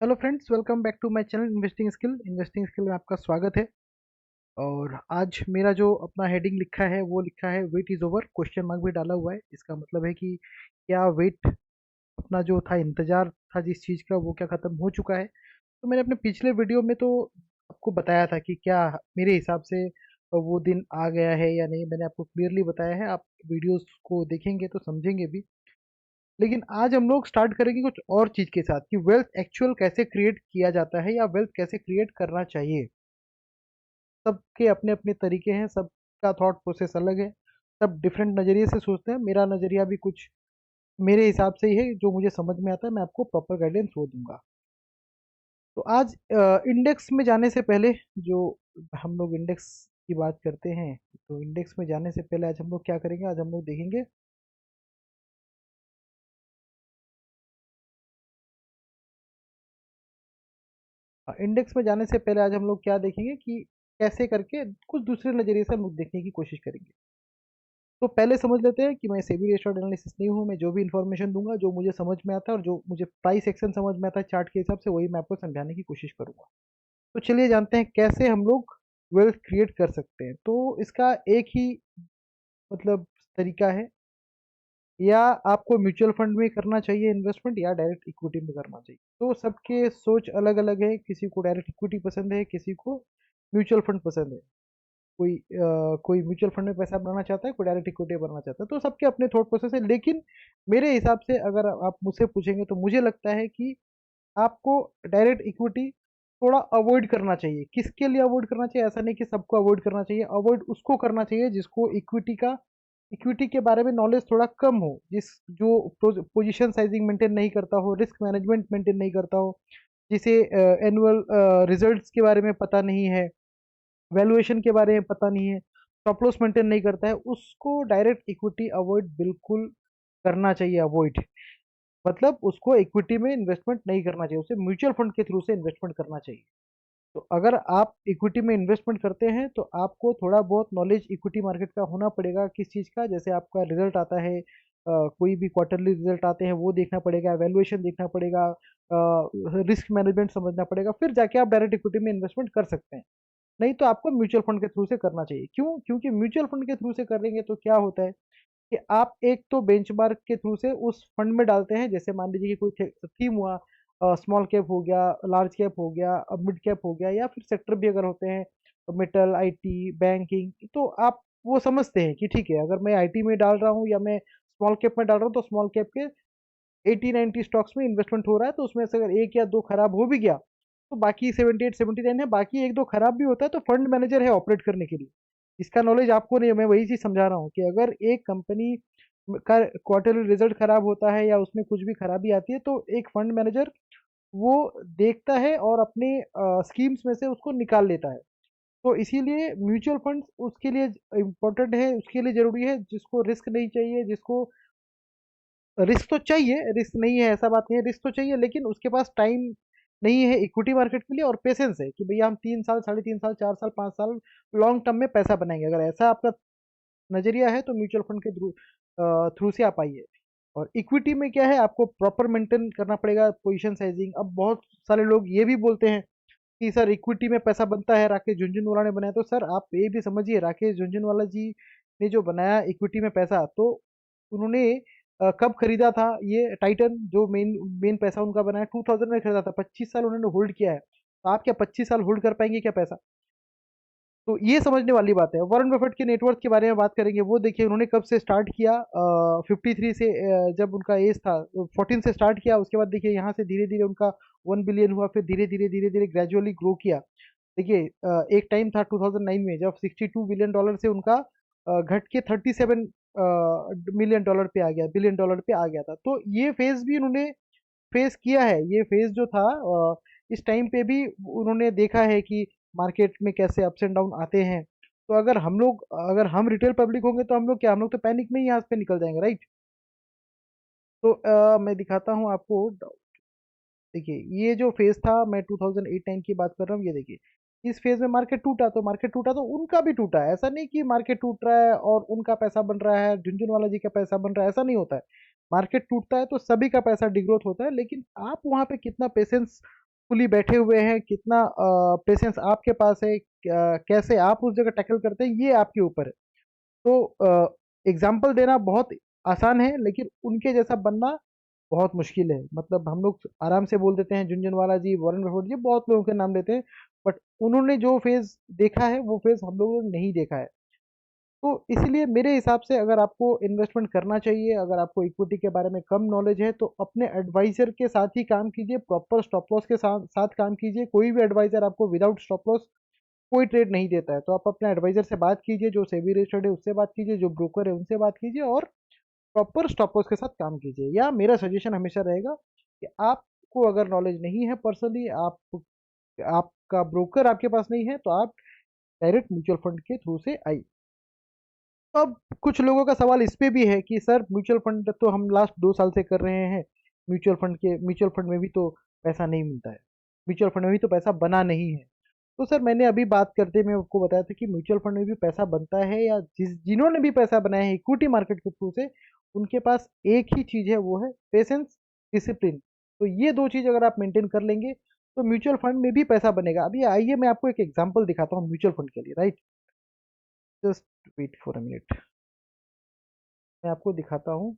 Hello friends, welcome back to my channel investing skill में आपका स्वागत है। और आज मेरा जो अपना हेडिंग लिखा है वो लिखा है wait is over, question mark भी डाला हुआ है। इसका मतलब है कि क्या वेट अपना जो था इंतजार था जिस चीज़ का वो क्या ख़त्म हो चुका है। तो मैंने अपने पिछले वीडियो में तो आपको बताया था कि क्या मेरे हिसाब से वो दिन आ गया है या नहीं। मैंने आपको क्लियरली बताया है, आप वीडियोस को देखेंगे तो समझेंगे भी। लेकिन आज हम लोग स्टार्ट करेंगे कुछ और चीज के साथ कि वेल्थ एक्चुअल कैसे क्रिएट किया जाता है या वेल्थ कैसे क्रिएट करना चाहिए। सबके अपने अपने तरीके हैं, सबका थॉट प्रोसेस अलग है, सब डिफरेंट नजरिए से सोचते हैं। मेरा नजरिया भी कुछ मेरे हिसाब से ही है, जो मुझे समझ में आता है मैं आपको प्रॉपर गाइडेंस वो दूंगा। तो आज इंडेक्स में जाने से पहले, जो हम लोग इंडेक्स की बात करते हैं, तो इंडेक्स में जाने से पहले आज हम लोग क्या करेंगे, आज हम लोग देखेंगे इंडेक्स में जाने से पहले आज हम लोग क्या देखेंगे कि कैसे करके कुछ दूसरे नज़रिए से हम लोग देखने की कोशिश करेंगे। तो पहले समझ लेते हैं कि मैं सेबी रजिस्टर्ड एनालिसिस नहीं हूँ। मैं जो भी इन्फॉर्मेशन दूंगा, जो मुझे समझ में आता है और जो मुझे प्राइस एक्शन समझ में आता है चार्ट के हिसाब से, वही मैं आपको समझाने की कोशिश करूंगा। तो चलिए जानते हैं कैसे हम लोग वेल्थ क्रिएट कर सकते हैं। तो इसका एक ही मतलब तरीका है, या आपको म्यूचुअल फंड में करना चाहिए इन्वेस्टमेंट या डायरेक्ट इक्विटी में करना चाहिए। तो सबके सोच अलग अलग है, किसी को डायरेक्ट इक्विटी पसंद है, किसी को म्यूचुअल फंड पसंद है। कोई म्यूचुअल फंड में पैसा बनाना चाहता है, कोई डायरेक्ट इक्विटी बनाना चाहता है। तो सबके अपने थॉट प्रोसेस है। लेकिन मेरे हिसाब से अगर आप मुझसे पूछेंगे तो मुझे लगता है कि आपको डायरेक्ट इक्विटी थोड़ा अवॉइड करना चाहिए। किसके लिए अवॉइड करना चाहिए, ऐसा नहीं कि सबको अवॉइड करना चाहिए। अवॉइड उसको करना चाहिए जिसको इक्विटी के बारे में नॉलेज थोड़ा कम हो, जो पोजीशन साइजिंग मेंटेन नहीं करता हो, रिस्क मैनेजमेंट मेंटेन नहीं करता हो, जिसे एनुअल रिजल्ट्स के बारे में पता नहीं है, वैल्यूएशन के बारे में पता नहीं है, स्टॉप लॉस मेंटेन नहीं करता है, उसको डायरेक्ट इक्विटी अवॉइड बिल्कुल करना चाहिए। अवॉइड मतलब उसको इक्विटी में इन्वेस्टमेंट नहीं करना चाहिए, उसे म्यूचुअल फंड के थ्रू से इन्वेस्टमेंट करना चाहिए। तो अगर आप इक्विटी में इन्वेस्टमेंट करते हैं तो आपको थोड़ा बहुत नॉलेज इक्विटी मार्केट का होना पड़ेगा। किस चीज़ का, जैसे आपका रिजल्ट आता है, कोई भी क्वार्टरली रिजल्ट आते हैं वो देखना पड़ेगा, वैल्यूएशन देखना पड़ेगा, रिस्क मैनेजमेंट समझना पड़ेगा, फिर जाके आप डायरेक्ट इक्विटी में इन्वेस्टमेंट कर सकते हैं। नहीं तो आपको म्यूचुअल फंड के थ्रू से करना चाहिए। क्यों? क्योंकि म्यूचुअल फंड के थ्रू से करेंगे तो क्या होता है कि आप एक तो बेंचमार्क के थ्रू से उस फंड में डालते हैं। जैसे मान लीजिए कि कोई थीम हुआ, स्मॉल कैप हो गया, लार्ज कैप हो गया, मिड कैप हो गया, या फिर सेक्टर भी अगर होते हैं, मेटल, आईटी, बैंकिंग, तो आप वो समझते हैं कि ठीक है, अगर मैं आईटी में डाल रहा हूँ या मैं स्मॉल कैप में डाल रहा हूँ तो स्मॉल कैप के 80-90 स्टॉक्स में इन्वेस्टमेंट हो रहा है। तो उसमें से अगर एक या दो खराब हो भी गया तो बाकी 78-79 है, बाकी एक दो खराब भी होता है तो फंड मैनेजर है ऑपरेट करने के लिए। इसका नॉलेज आपको नहीं है, मैं वही चीज समझा रहा हूँ कि अगर एक कंपनी का क्वार्टरली रिजल्ट खराब होता है या उसमें कुछ भी खराबी आती है तो एक फंड मैनेजर वो देखता है और अपने स्कीम्स में से उसको निकाल लेता है। तो इसीलिए म्यूचुअल फंड उसके लिए इम्पोर्टेंट है, उसके लिए जरूरी है जिसको रिस्क नहीं चाहिए। जिसको रिस्क तो चाहिए, रिस्क नहीं है ऐसा बात नहीं है, रिस्क तो चाहिए, लेकिन उसके पास टाइम नहीं है इक्विटी मार्केट के लिए, और पेशेंस है कि भैया हम 3 साल, 3.5 साल, 4 साल, 5 साल लॉन्ग टर्म में पैसा बनाएंगे। अगर ऐसा आपका नजरिया है तो म्यूचुअल फंड के थ्रू थ्रू से आप आइए। और इक्विटी में क्या है, आपको प्रॉपर मेंटेन करना पड़ेगा पोजीशन साइजिंग। अब बहुत सारे लोग ये भी बोलते हैं कि सर इक्विटी में पैसा बनता है, राकेश झुनझुनवाला ने बनाया। तो सर आप ये भी समझिए, राकेश झुनझुनवाला जी ने जो बनाया इक्विटी में पैसा, तो उन्होंने कब खरीदा था ये टाइटन, जो मेन मेन पैसा उनका बनाया 2000 में खरीदा था। 25 साल उन्होंने होल्ड किया है। तो आप क्या 25 साल होल्ड कर पाएंगे क्या पैसा? तो ये समझने वाली बात है। वॉरेन बफेट के नेटवर्थ के बारे में बात करेंगे, वो देखिए उन्होंने कब से स्टार्ट किया, 53 से, जब उनका एज था 14 से स्टार्ट किया। उसके बाद देखिए यहाँ से धीरे धीरे उनका 1 बिलियन हुआ, फिर धीरे धीरे धीरे धीरे ग्रेजुअली ग्रो किया। देखिए एक टाइम था 2009 में जब $62 बिलियन से उनका घट के $37 मिलियन पे आ गया, बिलियन डॉलर पे आ गया था। तो ये फेज भी उन्होंने फेस किया है। ये फेज जो था, इस टाइम पे भी उन्होंने देखा है कि मार्केट में कैसे अप्स एंड डाउन आते हैं। तो अगर हम रिटेल पब्लिक होंगे तो हम लोग तो पैनिक में ही यहाँ पे निकल जाएंगे, राइट? तो मैं दिखाता हूँ आपको। देखिए ये जो फेज था, मैं 2008-9 की बात कर रहा हूँ। ये देखिए इस फेज में मार्केट टूटा तो उनका भी टूटा है। ऐसा नहीं कि मार्केट टूट रहा है और उनका पैसा बन रहा है, झुनझुनवाला जी का पैसा बन रहा है, ऐसा नहीं होता है। मार्केट टूटता है तो सभी का पैसा डिग्रोथ होता है, लेकिन आप वहां पे कितना पेशेंस फुली बैठे हुए हैं, कितना पेशेंस आपके पास है, कैसे आप उस जगह टैकल करते हैं, ये आपके ऊपर है। तो एग्जाम्पल देना बहुत आसान है, लेकिन उनके जैसा बनना बहुत मुश्किल है। मतलब हम लोग आराम से बोल देते हैं झुनझुनवाला जी, वॉरेन बफेट जी, बहुत लोगों के नाम लेते हैं, बट उन्होंने जो फेज देखा है वो फेज हम लोगों ने नहीं देखा है। तो इसलिए मेरे हिसाब से अगर आपको इन्वेस्टमेंट करना चाहिए, अगर आपको इक्विटी के बारे में कम नॉलेज है, तो अपने एडवाइजर के साथ ही काम कीजिए, प्रॉपर स्टॉप लॉस के साथ काम कीजिए। कोई भी एडवाइजर आपको विदाउट स्टॉप लॉस कोई ट्रेड नहीं देता है। तो आप अपने एडवाइजर से बात कीजिए, जो सेबी रजिस्टर्ड है उससे बात कीजिए, जो ब्रोकर है उनसे बात कीजिए, और प्रॉपर स्टॉप लॉस के साथ काम कीजिए। या मेरा सजेशन हमेशा रहेगा कि आपको अगर नॉलेज नहीं है पर्सनली, आपका ब्रोकर आपके पास नहीं है, तो आप डायरेक्ट म्यूचुअल फंड के थ्रू से आइए। अब कुछ लोगों का सवाल इस पे भी है कि सर म्यूचुअल फंड तो हम लास्ट 2 साल से कर रहे हैं, म्यूचुअल फंड में भी तो पैसा नहीं मिलता है, म्यूचुअल फंड में भी तो पैसा बना नहीं है। तो सर मैंने अभी बात करते में आपको बताया था कि म्यूचुअल फंड में भी पैसा बनता है, या जिन्होंने भी पैसा बनाया है इक्विटी मार्केट के थ्रू से, उनके पास एक ही चीज है, वो है पेशेंस, डिसिप्लिन। तो ये दो चीज अगर आप मेंटेन कर लेंगे तो म्यूचुअल फंड में भी पैसा बनेगा। अभी आइए मैं आपको एक एग्जांपल दिखाता हूँ म्यूचुअल फंड के लिए, right. Just wait for a minute, मैं आपको दिखाता हूँ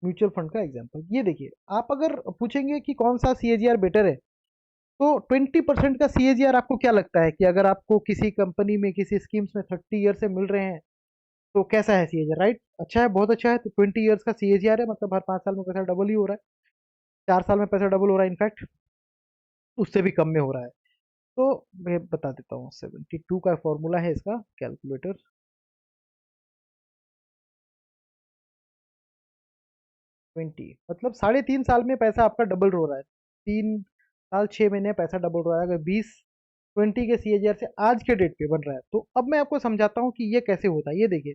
म्यूचुअल फंड का एग्जांपल। ये देखिए, आप अगर पूछेंगे कि कौन सा सीएजीआर बेटर है, तो 20% का सीएजीआर आपको क्या लगता है कि अगर आपको किसी कंपनी में किसी स्कीम्स में 30 ईयर से मिल रहे हैं, तो कैसा है सीएजीआर, राइट। अच्छा है, बहुत अच्छा है। तो 20 ईयर्स का सीएजीआर है, मतलब हर 5 साल में पैसा डबल ही हो रहा है, 4 साल में पैसा डबल हो रहा है, इनफैक्ट उससे भी कम में हो रहा है। तो मैं बता देता हूँ, 72 का फॉर्मूला है इसका, कैलकुलेटर। 20 मतलब 3.5 साल में पैसा आपका डबल हो रहा है, 3 साल 6 महीने पैसा डबल हो रहा है। अगर 20 के सीएजीआर से आज के डेट पे बन रहा है, तो अब मैं आपको समझाता हूँ कि ये कैसे होता है। ये देखिए,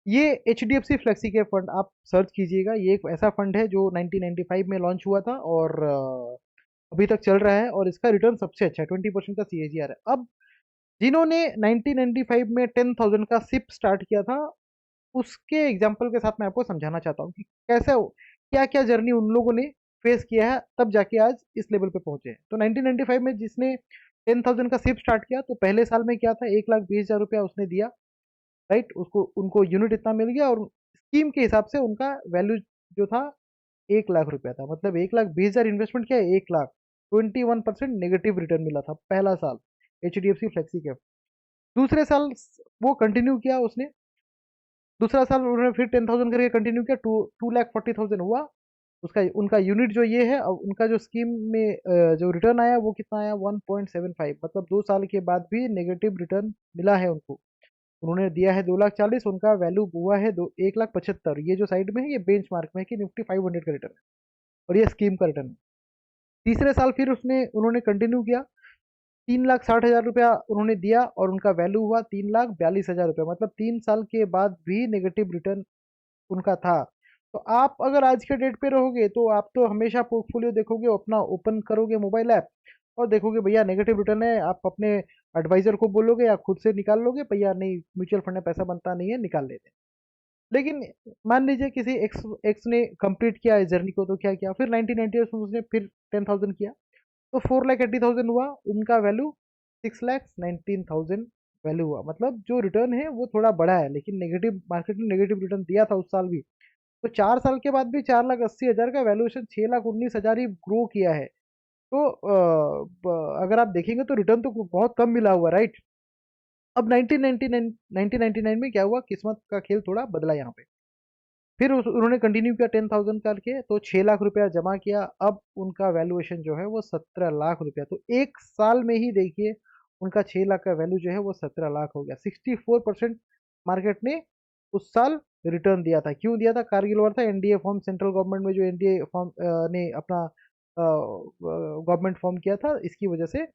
ये H D F C flexi के फंड आप सर्च कीजिएगा। ये एक ऐसा फंड है जो 1995 में लॉन्च हुआ था, और अभी तक चल रहा है, और इसका रिटर्न सबसे अच्छा है, 20% का सीएजीआर है। अब जिन्होंने 1995 में 10,000 का सिप स्टार्ट किया था, उसके एग्जाम्पल के साथ मैं आपको समझाना चाहता हूँ कि कैसे, क्या क्या जर्नी उन लोगों ने फेस किया है, तब जाके आज इस लेवल पे पहुंचे हैं। तो 1995 में जिसने 10,000 का सिप स्टार्ट किया, तो पहले साल में क्या था, 1,20,000 रुपया उसने दिया, राइट। उसको उनको यूनिट इतना मिल गया, और स्कीम के हिसाब से उनका वैल्यू जो था 1 लाख रुपया था। मतलब 1,20,000 इन्वेस्टमेंट किया, 1 लाख, 21% नेगेटिव रिटर्न मिला था पहला साल H D F C flexi के। दूसरे साल वो कंटिन्यू किया उसने, दूसरा साल उन्होंने फिर 10,000 करके कंटिन्यू किया, 2,40,000 हुआ उसका, उनका यूनिट जो ये है। अब उनका जो स्कीम में जो रिटर्न आया वो कितना आया, 1.75। मतलब 2 साल के बाद भी नेगेटिव रिटर्न मिला है उनको। उन्होंने दिया है 2,40,000, उनका वैल्यू हुआ है 1,75,000। ये जो साइड में है ये बेंच मार्क में है कि निफ्टी 500 का रिटर्न है, और ये स्कीम का रिटर्न है। तीसरे साल फिर उसने उन्होंने कंटिन्यू किया, 3,60,000 रुपया उन्होंने दिया, और उनका वैल्यू हुआ 3,42,000 रुपया। मतलब 3 साल के बाद भी नेगेटिव रिटर्न उनका था। तो आप अगर आज के डेट पे रहोगे, तो आप तो हमेशा पोर्टफोलियो देखोगे, अपना ओपन करोगे मोबाइल ऐप, और देखोगे भैया नेगेटिव रिटर्न है, आप अपने एडवाइजर को बोलोगे या खुद से निकाल लोगे, भैया नहीं म्यूचुअल फंड में पैसा बनता नहीं है, निकाल लेते हैं। लेकिन मान लीजिए किसी एक्स एक्स ने कंप्लीट किया इस जर्नी को, तो क्या किया, फिर 1990 में उसने फिर 10,000 किया, तो 4,80,000 हुआ, उनका वैल्यू 6,19,000 वैल्यू हुआ। मतलब जो रिटर्न है वो थोड़ा बड़ा है, लेकिन नेगेटिव मार्केट ने नेगेटिव रिटर्न दिया था उस साल भी। तो 4 साल के बाद भी 4,80,000 का वैल्यूएशन 6,19,000 ही ग्रो किया है। तो अगर आप देखेंगे तो रिटर्न तो बहुत कम मिला हुआ, राइट। अब 1999 में क्या हुआ, किस्मत का खेल थोड़ा बदला यहाँ पे। फिर उन्होंने कंटिन्यू किया 10,000 करके, तो 6 लाख रुपया जमा किया। अब उनका वैल्यूएशन जो है वो 17 लाख रुपया। तो 1 साल में ही देखिए, उनका 6 लाख का वैल्यू जो है वो 17 लाख हो गया। 64% मार्केट ने उस साल रिटर्न दिया था। क्यों दिया था, कारगिल वॉर था, एनडीए फॉर्म, सेंट्रल गवर्नमेंट में जो एनडीए फॉर्म ने अपना गवर्नमेंट फॉर्म किया था, इसकी वजह से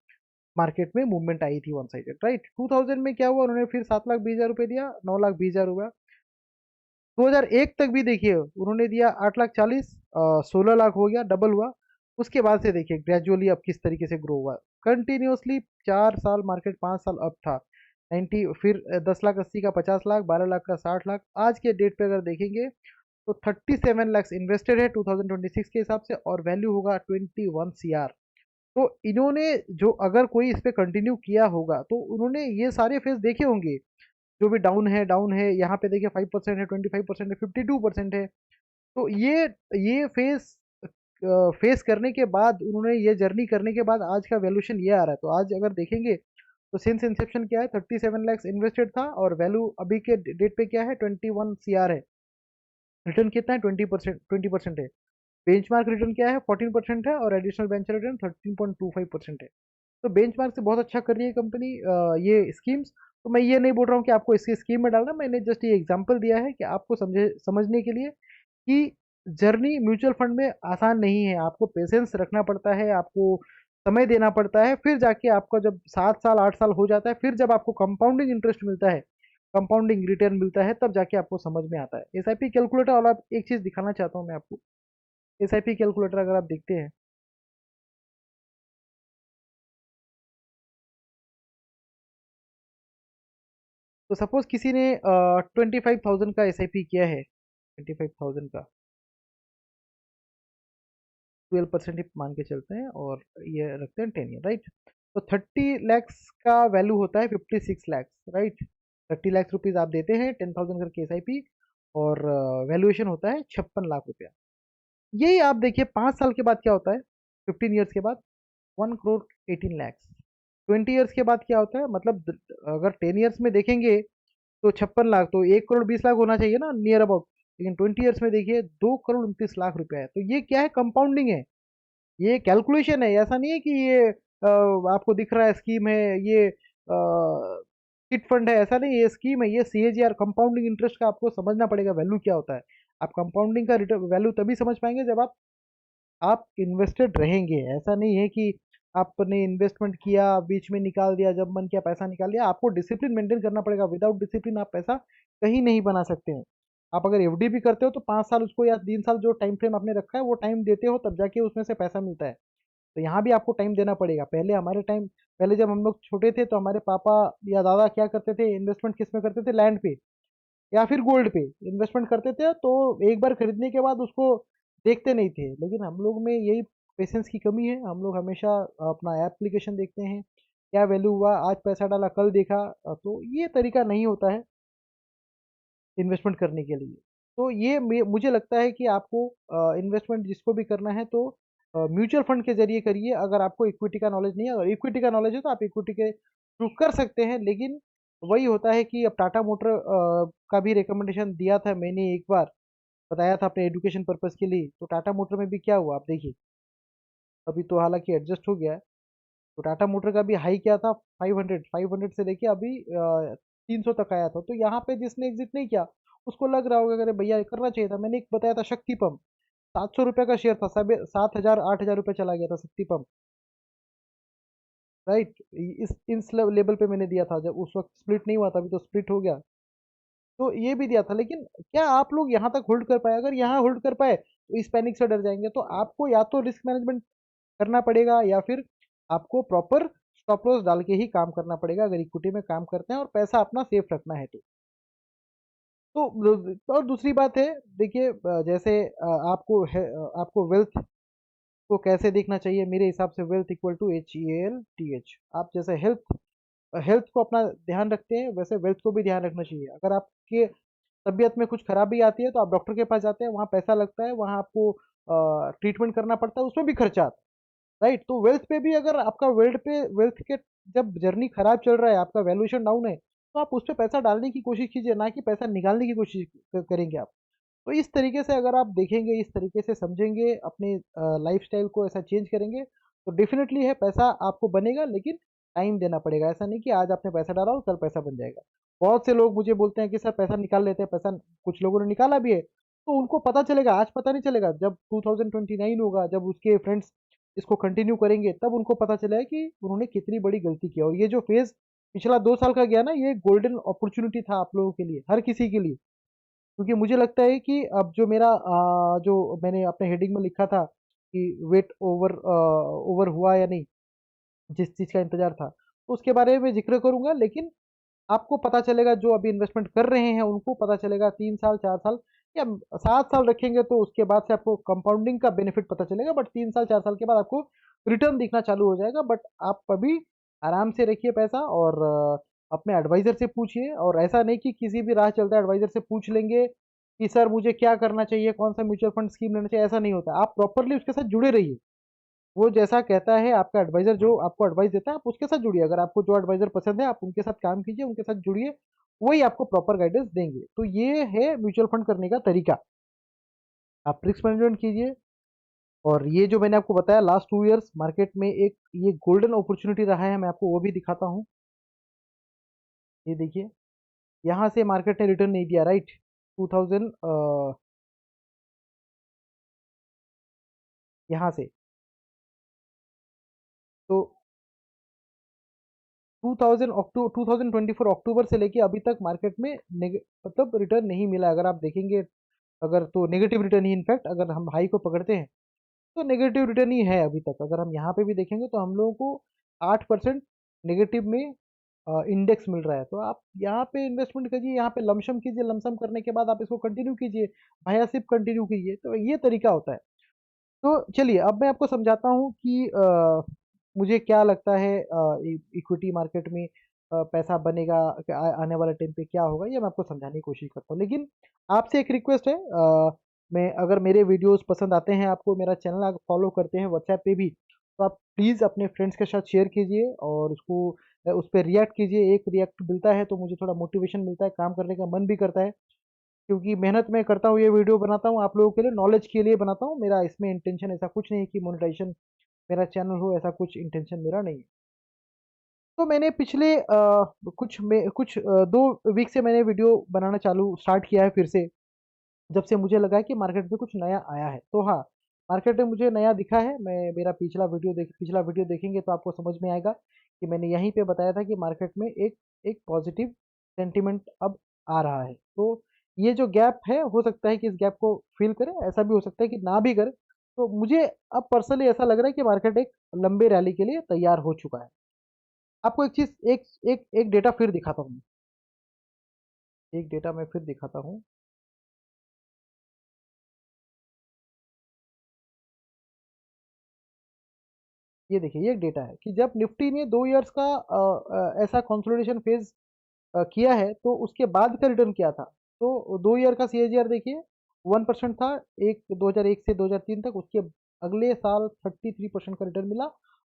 मार्केट में मूवमेंट आई थी वन साइडेड, राइट। 2000 में क्या हुआ, उन्होंने फिर 7,20,000 रुपये दिया, 9,20,000 हुआ। 2001 तक भी देखिए उन्होंने दिया 8,40,000, 16 लाख हो गया, डबल हुआ। उसके बाद से देखिए ग्रेजुअली अब किस तरीके से ग्रो हुआ, कंटिन्यूसली 4 साल मार्केट, 5 साल अब था 90, फिर 10,80,000 का 50 लाख, 12 लाख का 60 लाख। आज के डेट पे अगर देखेंगे तो 37 लाख इन्वेस्टेड है 2026 के हिसाब से और वैल्यू होगा 21 CR। तो इन्होंने जो अगर कोई इस पे कंटिन्यू किया होगा तो उन्होंने ये सारे फेज देखे होंगे, जो भी डाउन है यहाँ पे देखिए 5% है, 25% है, 52% है। तो ये फेस फेस करने के बाद, उन्होंने ये जर्नी करने के बाद आज का वैल्यूएशन ये आ रहा है। तो आज अगर देखेंगे तो सिंस इंसेप्शन क्या है, 37 लाख इन्वेस्टेड था और वैल्यू अभी के डेट पे क्या है, 21 CR है। रिटर्न कितना है, 20% है। बेंचमार्क रिटर्न क्या है, 14% है और एडिशनल वेंचर रिटर्न 13.25% है। तो बेंचमार्क से बहुत अच्छा कर रही है कंपनी ये स्कीम्स। तो मैं ये नहीं बोल रहा हूँ कि आपको इसकी स्कीम में डालना, मैंने जस्ट ये एग्जांपल दिया है कि आपको समझने के लिए कि जर्नी म्यूचुअल फंड में आसान नहीं है। आपको पेशेंस रखना पड़ता है, आपको समय देना पड़ता है, फिर जाके आपका जब 7 साल 8 साल हो जाता है, फिर जब आपको कंपाउंडिंग इंटरेस्ट मिलता है, कंपाउंडिंग रिटर्न मिलता है, तब जाके आपको समझ में आता है। एसआईपी कैलकुलेटर, और आप एक चीज दिखाना चाहता हूँ मैं आपको, एसआईपी कैलकुलेटर अगर आप देखते हैं तो सपोज किसी ने 25,000 का एसआईपी किया है, 25,000 का 12% ही मान के चलते हैं और ये रखते हैं 10 ईयर, राइट। तो 30 लैक्स का वैल्यू होता है 56 लैक्स, राइट। 30 लाख रुपीज आप देते हैं 10,000 करके एसआईपी और वैल्यूएशन होता है 56 लाख रुपया। यही आप देखिए 5 साल के बाद क्या होता है, 15 ईयर्स के बाद 1 करोड़ 18 लैक्स। 20 ईयर्स के बाद क्या होता है, मतलब अगर 10 ईयर्स में देखेंगे तो 56 लाख, तो 1 करोड़ 20 लाख होना चाहिए ना, नियर अबाउट। लेकिन 20 ईयर्स में देखिए 2 करोड़ 29 लाख रुपया है। तो ये क्या है, कंपाउंडिंग है, ये कैलकुलेशन है। ऐसा नहीं है कि ये आपको दिख रहा है स्कीम है, ये चिट फंड है, ऐसा नहीं, ये स्कीम है, ये CAGR कंपाउंडिंग इंटरेस्ट का आपको समझना पड़ेगा वैल्यू क्या होता है। आप कंपाउंडिंग का वैल्यू तभी समझ पाएंगे जब आप इन्वेस्टेड रहेंगे। ऐसा नहीं है कि आपने इन्वेस्टमेंट किया बीच में निकाल दिया, जब मन किया पैसा निकाल लिया। आपको डिसिप्लिन मेंटेन करना पड़ेगा, विदाउट डिसिप्लिन आप पैसा कहीं नहीं बना सकते हैं। आप अगर एफडी भी करते हो तो 5 साल उसको या 3 साल जो टाइम फ्रेम आपने रखा है वो टाइम देते हो, तब जाके उसमें से पैसा मिलता है। तो यहाँ भी आपको टाइम देना पड़ेगा। पहले जब हम लोग छोटे थे तो हमारे पापा या दादा क्या करते थे, इन्वेस्टमेंट किस में करते थे, लैंड पे या फिर गोल्ड पे इन्वेस्टमेंट करते थे। तो एक बार खरीदने के बाद उसको देखते नहीं थे। लेकिन हम लोग में यही पेशेंस की कमी है, हम लोग हमेशा अपना एप्लीकेशन देखते हैं, क्या वैल्यू हुआ, आज पैसा डाला कल देखा। तो ये तरीका नहीं होता है इन्वेस्टमेंट करने के लिए। तो ये मुझे लगता है कि आपको इन्वेस्टमेंट जिसको भी करना है तो म्यूचुअल फंड के जरिए करिए। अगर आपको इक्विटी का नॉलेज नहीं है, अगर इक्विटी का नॉलेज है तो आप इक्विटी के थ्रू कर सकते हैं। लेकिन वही होता है कि अब टाटा मोटर का भी रिकमेंडेशन दिया था मैंने एक बार, बताया था अपने एजुकेशन पर्पज के लिए। तो टाटा मोटर में भी क्या हुआ आप देखिए, अभी तो हालांकि एडजस्ट हो गया है। तो टाटा मोटर का भी हाई क्या था, 500 से लेके अभी 300 तक आया था। तो यहाँ पे जिसने एग्जिट नहीं किया उसको लग रहा होगा कि अरे भैया करना चाहिए था। मैंने एक बताया था शक्ति पंप, 700 रुपये का शेयर था, सब 7,000 8,000 रुपये चला गया था शक्ति पंप, राइट। इस लेवल पे मैंने दिया था, जब उस वक्त स्प्लिट नहीं हुआ था, अभी तो स्प्लिट हो गया। तो ये भी दिया था। लेकिन क्या आप लोग यहाँ तक होल्ड कर पाए? अगर यहाँ होल्ड कर पाए तो इस पैनिक से डर जाएंगे। तो आपको या तो रिस्क मैनेजमेंट करना पड़ेगा या फिर आपको प्रॉपर स्टॉप लॉस डाल के ही काम करना पड़ेगा, अगर इक्विटी में काम करते हैं और पैसा अपना सेफ रखना है तो और दूसरी बात है, देखिए जैसे आपको वेल्थ को कैसे देखना चाहिए। मेरे हिसाब से वेल्थ इक्वल टू HEALTH। आप जैसे हेल्थ हेल्थ को अपना ध्यान रखते हैं, वैसे वेल्थ को भी ध्यान रखना चाहिए। अगर आपके तबीयत में कुछ खराबी आती है तो आप डॉक्टर के पास जाते हैं, वहाँ पैसा लगता है, वहाँ आपको ट्रीटमेंट करना पड़ता है, उसमें भी खर्चा आता है, राइट। तो वेल्थ पे भी अगर आपका वेल्थ के जब जर्नी खराब चल रहा है, आपका वैल्यूएशन डाउन है, तो आप उस पर पैसा डालने की कोशिश कीजिए, ना कि पैसा निकालने की कोशिश करेंगे आप। तो इस तरीके से अगर आप देखेंगे, इस तरीके से समझेंगे, अपने लाइफस्टाइल को ऐसा चेंज करेंगे तो डेफिनेटली है पैसा आपको बनेगा। लेकिन टाइम देना पड़ेगा, ऐसा नहीं कि आज आपने पैसा डाला और कल पैसा बन जाएगा। बहुत से लोग मुझे बोलते हैं कि सर पैसा निकाल लेते हैं, पैसा कुछ लोगों ने निकाला भी है। तो उनको पता चलेगा, आज पता नहीं चलेगा, जब 2029 होगा, जब उसके फ्रेंड्स इसको कंटिन्यू करेंगे, तब उनको पता चलेगा कि उन्होंने कितनी बड़ी गलती की। और ये जो फेज पिछला 2 साल का गया ना, ये गोल्डन अपॉर्चुनिटी था आप लोगों के लिए, हर किसी के लिए। क्योंकि मुझे लगता है कि अब जो मेरा जो मैंने अपने हेडिंग में लिखा था कि वेट ओवर ओवर हुआ या नहीं, जिस चीज़ का इंतजार था, तो उसके बारे में जिक्र करूंगा। लेकिन आपको पता चलेगा, जो अभी इन्वेस्टमेंट कर रहे हैं उनको पता चलेगा 3 साल 4 साल या 7 साल रखेंगे तो उसके बाद से आपको कंपाउंडिंग का बेनिफिट पता चलेगा, बट 3 साल 4 साल के बाद आपको रिटर्न दिखना चालू हो जाएगा। बट आप अभी आराम से रखिए पैसा, और अपने एडवाइजर से पूछिए। और ऐसा नहीं कि किसी भी राह चलता एडवाइजर से पूछ लेंगे कि सर मुझे क्या करना चाहिए, कौन सा म्यूचुअल फंड स्कीम लेना चाहिए, ऐसा नहीं होता। आप प्रॉपरली उसके साथ जुड़े रहिए। वो जैसा कहता है आपका एडवाइजर, जो आपको एडवाइस देता है, आप उसके साथ जुड़िए। अगर आपको जो एडवाइजर पसंद है, आप उनके साथ काम कीजिए, उनके साथ जुड़िए, वही आपको प्रॉपर गाइडेंस देंगे। तो ये है म्यूचुअल फंड करने का तरीका। आप रिस्क मैनेजमेंट कीजिए। और ये जो मैंने आपको बताया, लास्ट 2 इयर्स मार्केट में एक ये गोल्डन अपॉर्चुनिटी रहा है, मैं आपको वो भी दिखाता हूँ। ये देखिए, यहाँ से मार्केट ने रिटर्न नहीं दिया, राइट। 2000 यहाँ से तो 2000 अक्टूबर 2024 अक्टूबर से लेके अभी तक मार्केट में मतलब रिटर्न नहीं मिला। अगर आप देखेंगे, अगर तो नेगेटिव रिटर्न ही, इनफैक्ट अगर हम हाई को पकड़ते हैं तो नेगेटिव रिटर्न ही है अभी तक। अगर हम यहाँ पे भी देखेंगे तो हम लोगों को 8% नेगेटिव में इंडेक्स मिल रहा है। तो आप यहाँ पे इन्वेस्टमेंट कीजिए, यहाँ पे लमसम कीजिए, लमसम करने के बाद आप इसको कंटिन्यू कीजिए, भाया सिप कंटिन्यू कीजिए। तो ये तरीका होता है। तो चलिए, अब मैं आपको समझाता हूँ कि मुझे क्या लगता है इक्विटी मार्केट में पैसा बनेगा, आने वाले टाइम पे क्या होगा, ये मैं आपको समझाने की कोशिश करता हूँ। लेकिन आपसे एक रिक्वेस्ट है, मैं अगर मेरे वीडियोस पसंद आते हैं आपको, मेरा चैनल आप फॉलो करते हैं व्हाट्सएप पे भी, तो आप प्लीज़ अपने फ्रेंड्स के साथ शेयर कीजिए और उसको उस पर रिएक्ट कीजिए। एक रिएक्ट मिलता है तो मुझे थोड़ा मोटिवेशन मिलता है, काम करने का मन भी करता है। क्योंकि मेहनत मैं करता हूँ, ये वीडियो बनाता हूँ आप लोगों के लिए, नॉलेज के लिए बनाता हूँ। मेरा इसमें इंटेंशन ऐसा कुछ नहीं है कि मोनेटाइजेशन मेरा चैनल हो, ऐसा कुछ इंटेंशन मेरा नहीं है। तो मैंने पिछले कुछ 2 वीक से मैंने वीडियो बनाना चालू स्टार्ट किया है फिर से, जब से मुझे लगा है कि मार्केट में कुछ नया आया है। तो हाँ, मार्केट में मुझे नया दिखा है। मैं मेरा पिछला वीडियो देखेंगे तो आपको समझ में आएगा कि मैंने यहीं पे बताया था कि मार्केट में एक एक पॉजिटिव सेंटिमेंट अब आ रहा है। तो ये जो गैप है, हो सकता है कि इस गैप को फिल करे, ऐसा भी हो सकता है कि ना भी करे। तो मुझे अब पर्सनली ऐसा लग रहा है कि मार्केट एक लंबे रैली के लिए तैयार हो चुका है। आपको एक चीज एक एक एक डेटा फिर दिखाता हूँ। एक डेटा मैं फिर दिखाता हूँ। ये देखिए, ये एक डेटा है कि जब निफ्टी ने 2 इयर्स का ऐसा कंसोलिडेशन फेज किया है, तो उसके बाद का रिटर्न क्या था। तो 2 ईयर का सीएजीआर देखिए, 1% था। 2001 से 2003 तक। उसके अगले साल 33% का रिटर्न मिला,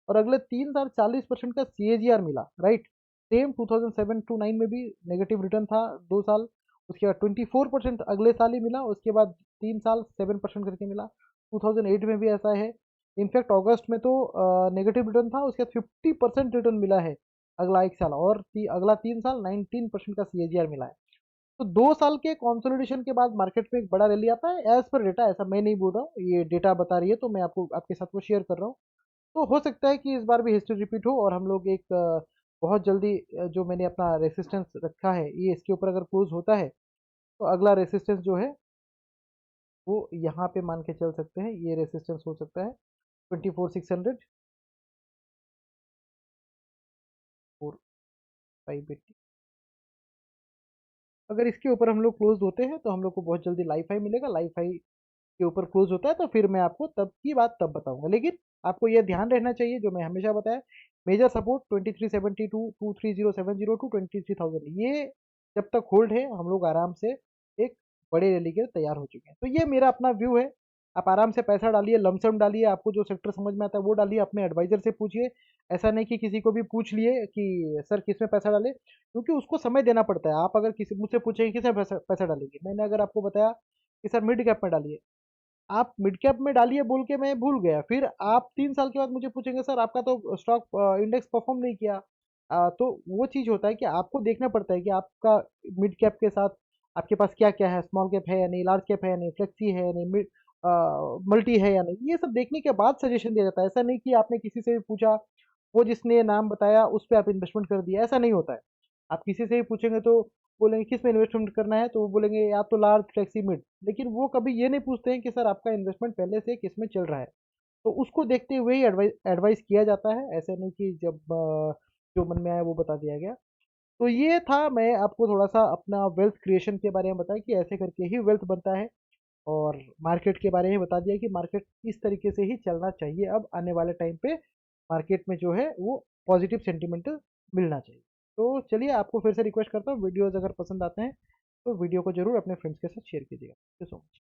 और अगले 3 साल 40% का सीएजीआर मिला, राइट। सेम 2007 टू 9 में भी नेगेटिव रिटर्न था 2 साल। उसके बाद 24% अगले साल ही मिला। उसके बाद 3 साल 7% करके मिला। 2008 में भी ऐसा है। इनफैक्ट अगस्त में तो नेगेटिव रिटर्न था, उसके बाद 50% रिटर्न मिला है अगला 1 साल। और अगला 3 साल 19% का सीएजीआर मिला है। तो 2 साल के कंसोलिडेशन के बाद मार्केट में एक बड़ा रैली आता है, एज पर डेटा। ऐसा मैं नहीं बोल रहा हूँ, ये डेटा बता रही है, तो मैं आपको आपके साथ वो शेयर कर रहा हूँ। तो हो सकता है कि इस बार भी हिस्ट्री रिपीट हो और हम लोग एक बहुत जल्दी जो मैंने अपना रेसिस्टेंस रखा है, ये इसके ऊपर अगर क्लोज होता है, तो अगला रेसिस्टेंस जो है वो यहाँ पे मान के चल सकते हैं। ये रेसिस्टेंस हो सकता है 24,600, 4,580। अगर इसके ऊपर हम लोग क्लोज होते हैं तो हम लोग को बहुत जल्दी लाइफ हाई मिलेगा। लाइफ हाई के ऊपर क्लोज होता है तो फिर मैं आपको तब की बात तब बताऊंगा। लेकिन आपको यह ध्यान रहना चाहिए, जो मैं हमेशा बताया, मेजर सपोर्ट 2372, 23070 टू 23,000, ये जब तक होल्ड है हम लोग आराम से एक बड़े रैली के लिए तैयार हो चुके हैं। तो ये मेरा अपना व्यू है। आप आराम से पैसा डालिए, लमसम डालिए, आपको जो सेक्टर समझ में आता है वो डालिए, अपने एडवाइजर से पूछिए। ऐसा नहीं कि किसी को भी पूछ लिए कि सर किस में पैसा डाले, क्योंकि उसको समय देना पड़ता है। आप अगर किसी मुझसे पूछेंगे किस में पैसा पैसा डालेंगे, मैंने अगर आपको बताया कि सर मिड कैप में डालिए, आप मिड कैप में डालिए बोल के मैं भूल गया। फिर आप 3 साल के बाद मुझे पूछेंगे सर आपका तो स्टॉक इंडेक्स परफॉर्म नहीं किया। तो वो चीज़ होता है कि आपको देखना पड़ता है कि आपका मिड कैप के साथ आपके पास क्या क्या है, स्मॉल कैप है या नहीं, लार्ज कैप है या नहीं, फ्लेक्सी है या नहीं, मिड मल्टी है या नहीं, ये सब देखने के बाद सजेशन दिया जाता है। ऐसा नहीं कि आपने किसी से भी पूछा, वो जिसने नाम बताया उस पर आप इन्वेस्टमेंट कर दिया, ऐसा नहीं होता है। आप किसी से भी पूछेंगे तो बोलेंगे किस में इन्वेस्टमेंट करना है, तो वो बोलेंगे या तो लार्ज फ्लेक्सी मिड। लेकिन वो कभी ये नहीं पूछते हैं कि सर आपका इन्वेस्टमेंट पहले से किस में चल रहा है। तो उसको देखते हुए ही एडवाइस एडवाइस किया जाता है। ऐसे नहीं कि जब जो मन में आया वो बता दिया गया। तो ये था, मैं आपको थोड़ा-सा अपना वेल्थ क्रिएशन के बारे में बताया कि ऐसे करके ही वेल्थ बनता है, और मार्केट के बारे में बता दिया कि मार्केट इस तरीके से ही चलना चाहिए अब आने वाले टाइम पे, मार्केट में जो है वो पॉजिटिव सेंटिमेंटल मिलना चाहिए। तो चलिए, आपको फिर से रिक्वेस्ट करता हूँ, वीडियोज़ अगर पसंद आते हैं, तो वीडियो को ज़रूर अपने फ्रेंड्स के साथ शेयर कीजिएगा। Thank you so much.